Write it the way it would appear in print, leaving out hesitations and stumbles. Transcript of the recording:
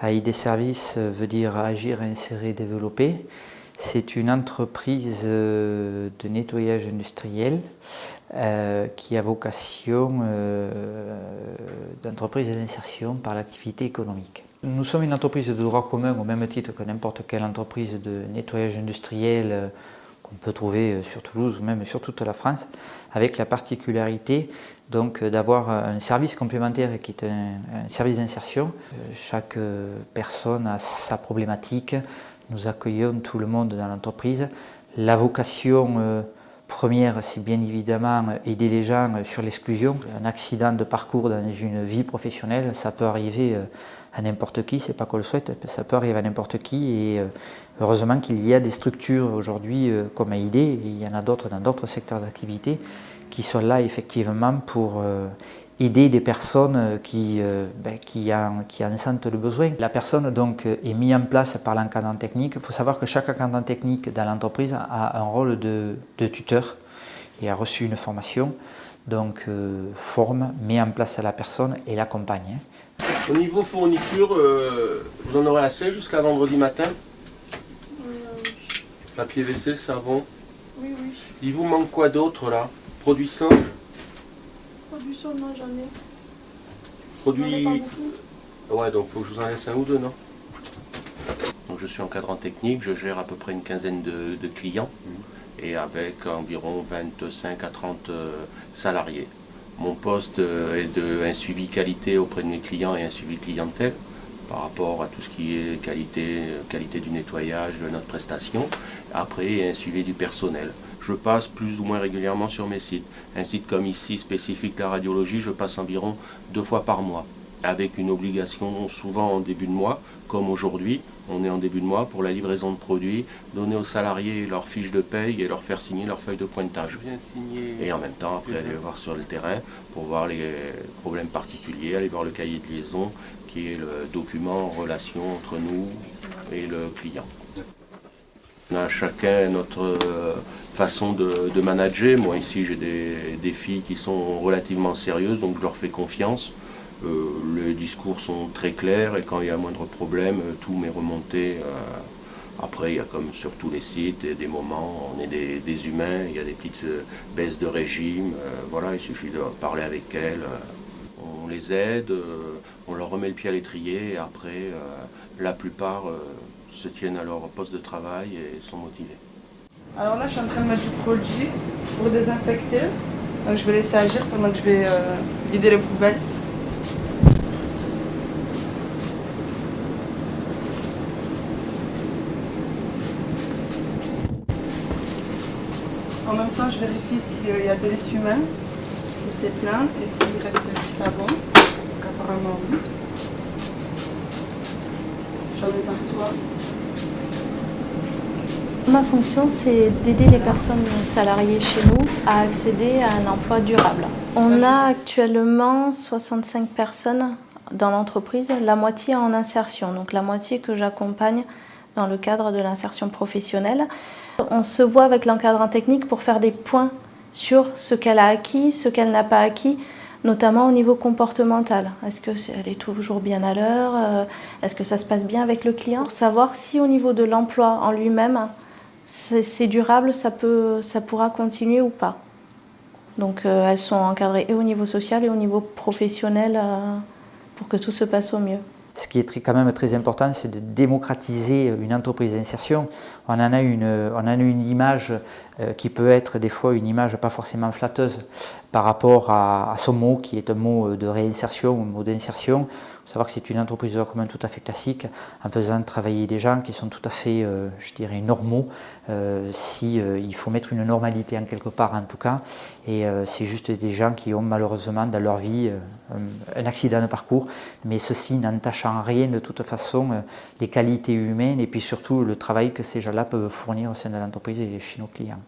AID Services veut dire agir, insérer, développer. C'est une entreprise de nettoyage industriel qui a vocation d'entreprise d'insertion par l'activité économique. Nous sommes une entreprise de droit commun au même titre que n'importe quelle entreprise de nettoyage industriel qu'on peut trouver sur Toulouse ou même sur toute la France, avec la particularité donc d'avoir un service complémentaire qui est un service d'insertion. Chaque personne a sa problématique, nous accueillons tout le monde dans l'entreprise. La vocation première, c'est bien évidemment aider les gens sur l'exclusion. Un accident de parcours dans une vie professionnelle, ça peut arriver à n'importe qui, c'est pas qu'on le souhaite, ça peut arriver à n'importe qui et heureusement qu'il y a des structures aujourd'hui comme AID, et il y en a d'autres dans d'autres secteurs d'activité qui sont là effectivement pour aider des personnes qui en sentent le besoin. La personne donc est mise en place par l'encadrement technique. Il faut savoir que chaque encadrement technique dans l'entreprise a un rôle de tuteur et a reçu une formation, donc forme, met en place la personne et l'accompagne. Au niveau fourniture, vous en aurez assez jusqu'à vendredi matin? Papier WC, savon? Oui, oui. Il vous manque quoi d'autre là? Produits simples? Produits sûrs, non, j'en ai. Produits... J'en ai pas beaucoup. Ouais, donc il faut que je vous en laisse un ou deux, non? Donc je suis encadrant technique, je gère à peu près une quinzaine de clients et avec environ 25 à 30 salariés. Mon poste est un suivi qualité auprès de mes clients et un suivi clientèle par rapport à tout ce qui est qualité du nettoyage, de notre prestation. Après, un suivi du personnel. Je passe plus ou moins régulièrement sur mes sites. Un site comme ici, spécifique la radiologie, je passe environ 2 fois par mois, avec une obligation souvent en début de mois, comme aujourd'hui, on est en début de mois pour la livraison de produits, donner aux salariés leur fiche de paye et leur faire signer leur feuille de pointage. Je viens signer. Et en même temps, après, aller voir sur le terrain pour voir les problèmes particuliers, aller voir le cahier de liaison, qui est le document en relation entre nous et le client. On a chacun notre façon de manager. Moi ici j'ai des filles qui sont relativement sérieuses, donc je leur fais confiance. Les discours sont très clairs et quand il y a moindre problème, tout m'est remonté. Après, il y a comme sur tous les sites des moments, on est des humains, il y a des petites baisses de régime. Voilà, il suffit de parler avec elles. On les aide, on leur remet le pied à l'étrier et après, la plupart se tiennent à leur poste de travail et sont motivés. Alors là, je suis en train de mettre du produit pour désinfecter. Donc je vais laisser agir pendant que je vais vider les poubelles. En même temps, je vérifie s'il y a de l'essuie-main, si c'est plein et s'il reste du savon. Donc apparemment oui. J'en ai partout. Ma fonction, c'est d'aider les personnes salariées chez nous à accéder à un emploi durable. On a actuellement 65 personnes dans l'entreprise, la moitié en insertion, donc la moitié que j'accompagne dans le cadre de l'insertion professionnelle. On se voit avec l'encadrant technique pour faire des points sur ce qu'elle a acquis, ce qu'elle n'a pas acquis, notamment au niveau comportemental. Est-ce qu'elle est toujours bien à l'heure? Est-ce que ça se passe bien avec le client? Pour savoir si au niveau de l'emploi en lui-même, c'est durable, ça pourra continuer ou pas. Donc elles sont encadrées et au niveau social et au niveau professionnel pour que tout se passe au mieux. Ce qui est quand même très important, c'est de démocratiser une entreprise d'insertion. On en a une image qui peut être des fois une image pas forcément flatteuse par rapport à ce mot qui est un mot de réinsertion ou un mot d'insertion. Il faut savoir que c'est une entreprise de droit commun tout à fait classique en faisant travailler des gens qui sont tout à fait, je dirais, normaux. Il faut mettre une normalité en quelque part en tout cas. Et c'est juste des gens qui ont malheureusement dans leur vie un accident de parcours. Mais ceci n'entache en rien de toute façon les qualités humaines et puis surtout le travail que ces gens-là peuvent fournir au sein de l'entreprise et chez nos clients.